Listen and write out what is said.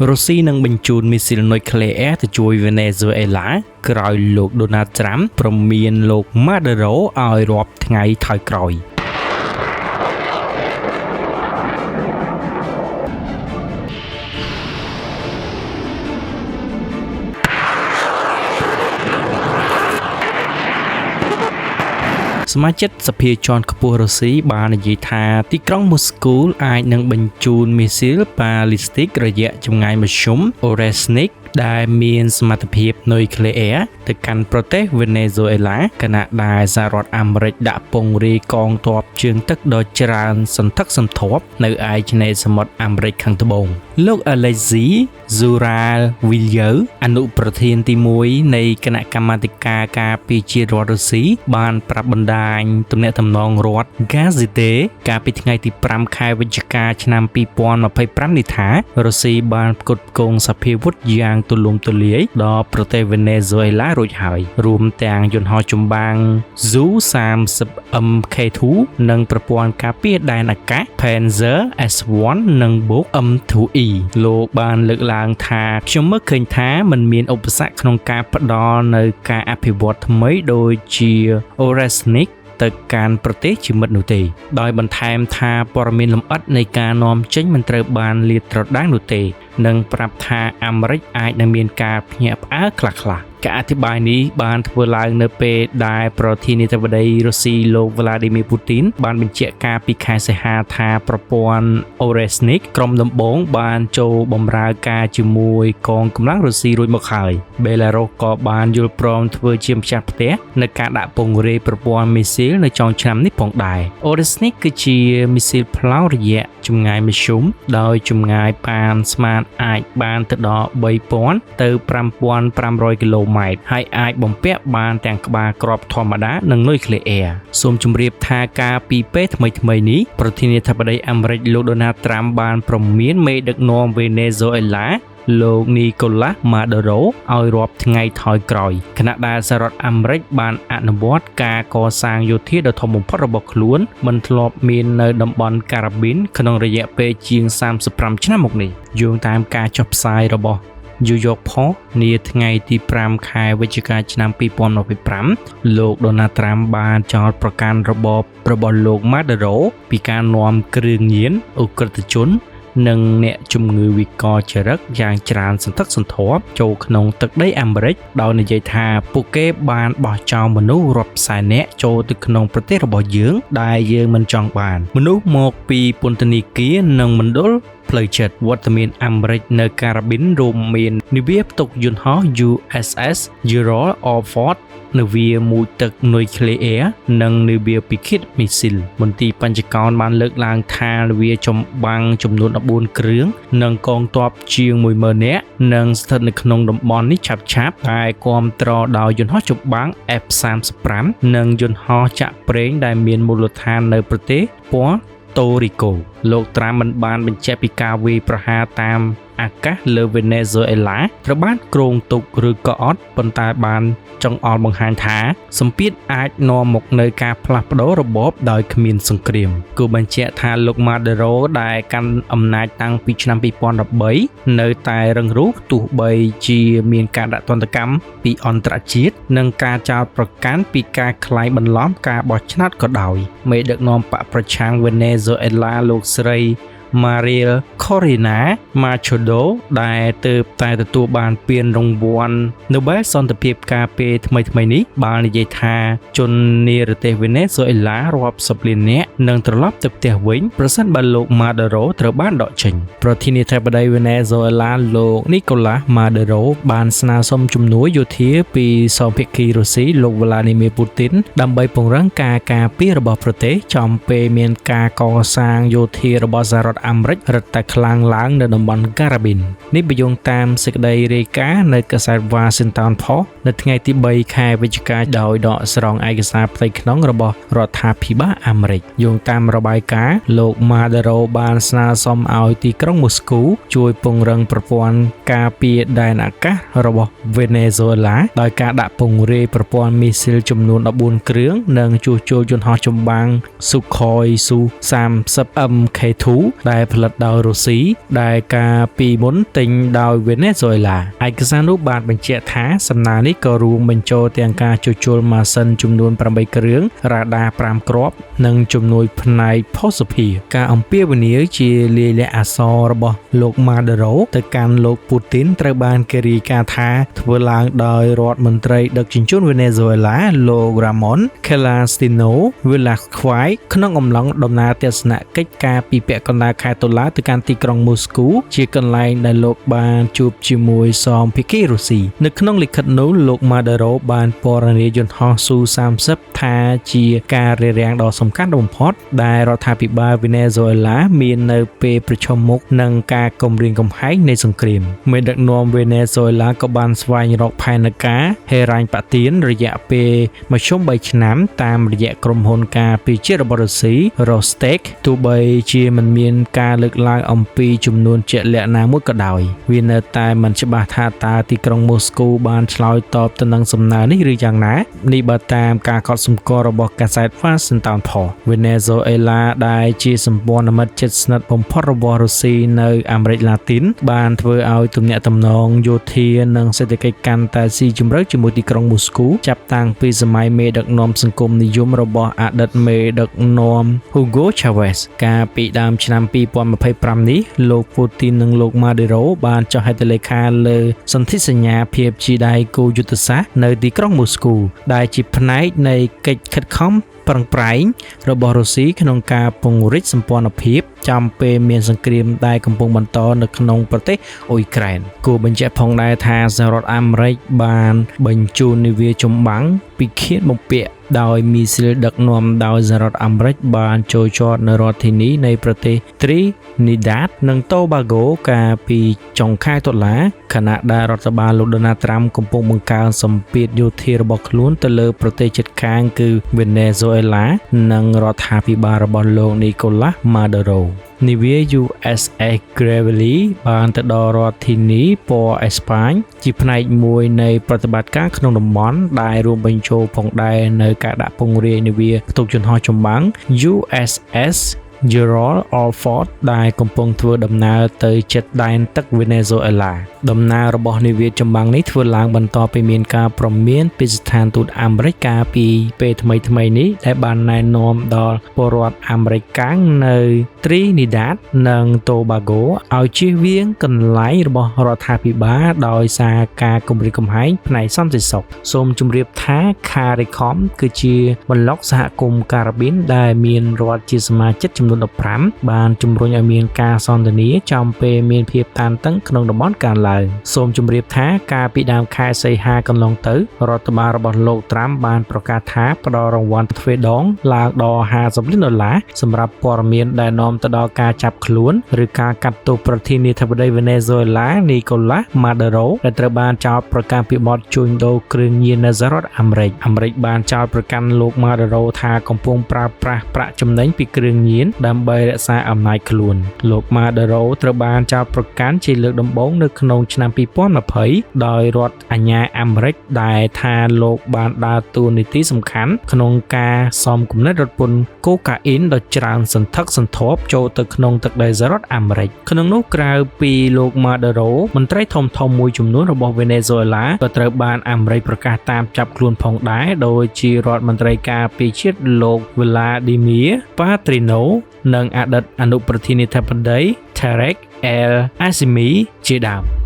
រុស្ស៊ីនឹងបញ្ជូនមីស៊ីលនុយក្លេអ៊ែរទៅជួយវេណេស៊ុយអេឡាក្រោយលោកដូណាល់ត្រាំព្រមានលោកម៉ាដូរ៉ូឲ្យរាប់ថ្ងៃថយក្រោយសមាជិកសភាជាន់ខ្ពស់រុស្ស៊ីបាននិយាយថាទីក្រុងមូស្គូអាចនឹងបញ្ជូនមីស៊ីលប៉ាលីស្ទិករយៈចម្ងាយមធ្យម Oresnik ដែលមានសមត្ថភាពនុយក្លេអ៊ែរទៅកាន់ប្រទេសវេណេស៊ុយអេឡាខណៈដែលសហរដ្ឋអាមេរិកដាក់ពង្រាយកងទ័ពជើងទឹកដ៏ច្រើនសន្ធឹកសន្ធាប់នៅឯឆ្នេរសមុទ្រអាមេរិកខាងត្បូងលោក Alexei Zuralviev អនុប្រធានទី1នៃគណៈកម្មាធិការការពារជាតិរដ្ឋរុស្ស៊ីបានប្រាប់បណ្ដាញទំនាក់ទំនងរដ្ឋ Gazeta កាលពីថ្ងៃទី5ខែវិច្ឆិកាឆ្នាំ2025នេះថារុស្ស៊ីបានផ្គត់ផ្គង់សភាវុធយ៉ាងទូលំទូលាយដល់ប្រទេសវេណេស៊ុយអេឡារួចហើយរួមទាំងយន្តហោះចម្បាំង Su-30MK2 និងប្រព័ន្ធការពារដែនអាកាស Panzer S1 និង Buk M2E លោកបានលើកឡើងថាខ្ញុំមើលឃើញថាมันមានឧបសគ្គក្នុងការផ្ដល់នៅការអភិវឌ្ឍថ្មីដូចជា Oresnik ទៅកាន់ប្រទេសជាមិត្តនោះទេដោយបន្ថែមថាព័ត៌មានលម្អិតនៃការនាំចេញមិនត្រូវបានលាតត្រដាងនោះទេនិងប្រាប់ថាអាមេរិកអាចនឹងមានការភ្ញាក់ផ្អើលខ្លះៗការអធិប្បាយនេះបានធ្វើឡើងនៅពេលដែលប្រធានាធិបតីរុស្ស៊ីលោក Vladimir Putin បានបញ្ជាក់ការពីខែសីហាថាប្រព័ន្ធ Oresnik ក្រុមដំបូងបានចូលបម្រើការជាមួយកងកម្លាំងរុស្ស៊ីរួចមកហើយ Belarus ក៏បានយល់ព្រមធ្វើជាម្ចាស់ផ្ទះនៅការដាក់ពង្រាយប្រព័ន្ធមីស៊ីលនៅចុងឆ្នាំនេះផងដែរ Oresnik គឺជាមីស៊ីលផ្លោងរយៈចម្ងាយមធ្យមដោយចម្ងាយប៉ានស្មានអាចបានទៅដល់ 3000 ទៅ 5500 គីឡូម៉ែត្រហើយអាចបំពាក់បានទាំងក្បាលគ្រាប់ធម្មតានិងនុយក្លេអ៊ែរសូមជម្រាបថាការពីពេលថ្មីៗនេះប្រធានាធិបតីអាមេរិកលោកដូណាល់ត្រាំបានព្រមានមេដឹកនាំវេណេស៊ុយអេឡាលោកនីកូឡាស់ម៉ាដូរ៉ូឲ្យរាប់ថ្ងៃថយក្រោយខណៈដែលសហរដ្ឋអាមេរិកបានអនុវត្តការកសាងយោធាដ៏ធំបំផុតរបស់ខ្លួនមិនធ្លាប់មាននៅតំបន់ការ៉ាប៊ីនក្នុងរយៈពេលជាង35ឆ្នាំមកនេះយោងតាមការចុះផ្សាយរបស់New York Post នាថ្ងៃទី5ខែវិច្ឆិកាឆ្នាំ2025លោកដូណាល់ត្រាំបានចោទប្រកាន់របបរបស់លោកម៉ាដូរ៉ូពីការនាំគ្រឿងញៀនឧក្រិដ្ឋជននិងអ្នកជំងឺវិកលចរិតយ៉ាងច្រើនសន្ធឹកសន្ធាប់ចូលក្នុងទឹកដីអាមេរិកដោយនិយាយថាពួកគេបានបោះចោលមនុស្សរាប់សែននាក់ចូលទៅក្នុងប្រទេសរបស់យើងដែលយើងមិនចង់បានមនុស្សមកពីពន្ធនាគារនិងមណ្ឌលផ្លូវចិត្តវត្តមានអាមេរិកនៅការ៉ាប៊ីនរួមមាននាវាផ្ទុកយន្តហោះ USS Gerald R. Ford នាវាមួយទឹកនុយក្លេអ៊ែរនិងនាវាពិឃាតមីស៊ីលមន្ទីរបញ្ចកោណបានលើកឡើងថានាវាចម្បាំងចំនួន14គ្រឿងនិងកងទ័ពជាង 10000 នាក់នឹងស្ថិតនៅក្នុងតំបន់នេះឆាប់ៗតែគាំទ្រដោយយន្តហោះចម្បាំង F-35 និងយន្តហោះចាក់ប្រេងដែលមានមូលដ្ឋាននៅប្រទេសព័រតូរីកូលោកត្រាំមិនបានបញ្ជាក់ពីការវាយប្រហារតាមអាកាសលើវេណេស៊ុយអេឡាត្រូវបានគ្រោងទុកឬក៏អត់ប៉ុន្តែបានចង្អុលបង្ហាញថាសម្ពាធអាចនាំមកនៅការផ្លាស់ប្ដូររបបដោយគ្មានសង្គ្រាមគូបញ្ជាក់ថាលោកម៉ាដូរ៉ូដែលកាន់អំណាចតាំងពីឆ្នាំ2013នៅតែរឹងរូសទោះបីជាមានការដាក់ទណ្ឌកម្មពីអន្តរជាតិនិងការចោទប្រកាន់ពីការក្លែងបន្លំការបោះឆ្នោតក៏ដោយមេដឹកនាំបកប្រឆាំងវេណេស៊ុយអេឡាលោកស្រីMaria Corina Machado ដែលទើបតែទទួលបានពានរង្វាន់ Nobel សន្តិភាពការពារថ្មីៗនេះបាននិយាយថាជននិរទេសវេណេស៊ុយអេឡារាប់សិបលាននាក់នឹងត្រឡប់ទៅផ្ទះវិញប្រសិនបើលោក Maduro ត្រូវបានដកចេញប្រធានាធិបតីវេណេស៊ុយអេឡាលោក Nicolas Maduro បានស្នើសុំជំនួយយោធាពីសភាគីរុស្ស៊ីលោក Vladimir Putin ដើម្បីពង្រឹងការការពាររបស់ប្រទេសចំពេលមានការកសាងយោធារបស់សហរដ្ឋអាមេរិករឹតតែខ្លាំងឡើងនៅតំបន់ការ៉ាប៊ីននេះបញ្យងតាមសេចក្តីរាយការណ៍នៅកាសែត Washington Post នៅថ្ងៃទី3ខែវិច្ឆិកាដោយដកស្រង់ឯកសារផ្ទៃក្នុងរបស់រដ្ឋាភិបាលអាមេរិកយោងតាមរបាយការណ៍លោក Maduro បានស្នើសុំឲ្យទីក្រុងមូស្គូជួយពង្រឹងប្រព័ន្ធការពារដែនអាកាសរបស់វេណេស៊ុយអេឡាដោយការដាក់ពង្រាយប្រព័ន្ធមីស៊ីលចំនួន14គ្រឿងនិងជួសជុលយន្តហោះចម្បាំង Sukhoi Su-30MK2 ដែលផលិតដោយរុស្ស៊ីដែលការពីមុនទិញដោយវេណេស៊ុយអេឡាឯកសារនោះបានបញ្ជាក់ថាសំណើនេះក៏រួមបញ្ចូលទាំងការជួសជុលម៉ាស៊ីនចំនួន8គ្រឿងរ៉ាដា5គ្រាប់និងជំនួយផ្នែកភស្តុភារការអំពាវនាវជាលាយលក្ខណ៍អក្សររបស់លោកម៉ាដូរ៉ូទៅកាន់លោកពូទីនត្រូវបានគេរាយការណ៍ថាធ្វើឡើងដោយរដ្ឋមន្ត្រីដឹកជញ្ជូនវេណេស៊ុយអេឡាលោក Ramon Celestino Velasquez ក្នុងអំឡុងដំណើរទស្សនកិច្ចការពីពាក់កណ្ដាលខែតុលាទៅកាន់ទីក្រុងមូស្គូជាកន្លែងដែលលោកបានជួបជាមួយសមភាគីរុស្ស៊ីនៅក្នុងលិខិតនោះលោក Maduro បានពណ៌នាយន្តហោះ Su-30 ថាជាការរារាំងដ៏សំខាន់បំផុតដែលរដ្ឋាភិបាលវេណេស៊ុយអេឡាមាននៅពេលប្រឈមមុខនឹងការគំរាមកំហែងនៃសង្គ្រាមមេដឹកនាំវេណេស៊ុយអេឡាក៏បានស្វែងរកផែនការហេរ៉ាញ់ប៉ាទៀនរយៈពេលមធ្យម3ឆ្នាំតាមរយៈក្រុមហ៊ុនការពារជាតិរបស់រុស្ស៊ី Rostec ទោះបីជាមិនមានការលើកឡើងអំពីចំនួនជាក់លាក់ណាមួយក៏ដោយវានៅតែមិនច្បាស់ថាតើទីក្រុងមូស្គូបានឆ្លើយតបទៅនឹងសំណើនេះឬយ៉ាងណានេះបើតាមការកត់សម្គាល់របស់កាសែត Washington Post វេណេស៊ុយអេឡាដែលជាសម្ព័ន្ធមិត្តជិតស្និទ្ធបំផុតរបស់រុស្ស៊ីនៅអាមេរិកឡាទីនបានធ្វើឲ្យទំនាក់ទំនងយោធានិងសេដ្ឋកិច្ចកាន់តែស៊ីជម្រៅជាមួយទីក្រុងមូស្គូចាប់តាំងពីសម័យមេដឹកនាំសង្គមនិយមរបស់អតីតមេដឹកនាំ Hugo Chavez កាលពីដើមឆ្នាំ2025នេះលោកពូទីននិងលោកម៉ាឌេរ៉ូបានចុះហត្ថលេខាលើសន្ធិសញ្ញាភាពជាដៃគូយុទ្ធសាស្ត្រនៅទីក្រុងមូស្គូដែលជាផ្នែកនៃកិច្ចខិតខំប្រឹងប្រែងរបស់រុស្ស៊ីក្នុងការពង្រីកសម្ព័ន្ធភាពចំពេលមានសង្គ្រាមដែលកំពុងបន្តនៅក្នុងប្រទេសអ៊ុយក្រែនគួរបញ្ជាក់ផងដែរថាសហរដ្ឋអាមេរិកបានបញ្ជូននាវាចម្បាំងពិឃាតបំពាក់ដោយមីស៊ីលដឹកនាំដោយសហរដ្ឋអាមេរិកបានចូលចតនៅរដ្ឋធានីនៃប្រទេស Trinidad និង Tobago កាលពីចុងខែតុលាខណៈដែលរដ្ឋបាលលោក Donald Trump កំពុងបង្កើនសម្ពាធយោធារបស់ខ្លួនទៅលើប្រទេសជិតខាងគឺ Venezuela និងរដ្ឋាភិបាលរបស់លោក Nicolas Maduroនាវា USS Gravely បានទៅដល់រដ្ឋធានីពណ៌អេស្ប៉ាញជាផ្នែកមួយនៃប្រតិបត្តិការក្នុងតំបន់ដែលរួមបញ្ចូលផងដែរនៅការដាក់ពង្រាយនាវាផ្ទុកយន្តហោះចម្បាំង USS Gerald R. Ford ដែលកំពុងធ្វើដំណើរទៅជិតដែនទឹកវេណេស៊ុយអេឡាដំណើររបស់នាវាចម្បាំងនេះធ្វើឡើងបន្ទាប់ពីមានការព្រមានពីស្ថានទូតអាមេរិកកាលពីពេលថ្មីនេះដែលបានណែនាំដល់ពលរដ្ឋអាមេរិកកាំងនៅ Trinidad និង Tobago ឲ្យជៀសវាងកន្លែងរបស់រដ្ឋាភិបាលដោយសារការគំរាមកំហែងផ្នែកសន្តិសុខសូមជម្រាបថា CARICOM គឺជាបន្លុកសហគមន៍ការ៉ាបៀនដែលមានរដ្ឋជាសមាជិកចំនួន15បានជំរុញឲ្យមានការសន្ទនាចំពេលមានភាពតានតឹងក្នុងតំបន់កើនឡើងសូមជម្រាបថាកាលពីដើមខែសីហាកន្លងទៅរដ្ឋបាលរបស់លោកត្រាំបានប្រកាសថាផ្ដល់រង្វាន់ទ្វេដងឡើងដល់$50 លានសម្រាប់ព័ត៌មានដែលនាំទៅដល់ការចាប់ខ្លួនឬការកាត់ទោសប្រធានាធិបតីវេណេស៊ុយអេឡា Nicolas Maduro ដែលត្រូវបានចោទប្រកាន់ពីបទជួញដូរគ្រឿងញៀននៅសហរដ្ឋអាមេរិកបានចោទប្រកាន់លោក Maduro ថាកំពុងប្រើប្រាស់ប្រាក់ចំណេញពីគ្រឿងញៀនដើម្បីរក្សាអំណាចខ្លួនលោក Maduro ត្រូវបានចោទប្រកាន់ជាលើកដំបូងនៅក្នុងឆ្នាំ2020ដោយរដ្ឋអាជ្ញាអាមេរិកដែលថាលោកបានដើរតួនាទីសំខាន់ក្នុងការសំគំនិតរថពន្ធកូកាអ៊ីនដ៏ច្រើនសន្ធឹកសន្ធាប់ចូលទៅក្នុងទឹកដីសហរដ្ឋអាមេរិកក្នុងនោះក្រៅពីលោក Maduro មន្ត្រីធំៗមួយចំនួនរបស់វេណេស៊ុយអេឡាក៏ត្រូវបានអាមេរិកប្រកាសតាមចាប់ខ្លួនផងដែរដោយជារដ្ឋមន្ត្រីការពារជាតិលោក Vladimir Patrino និងអតីតអនុប្រធានាធិបតី Tarek El-Assimi ជាដើម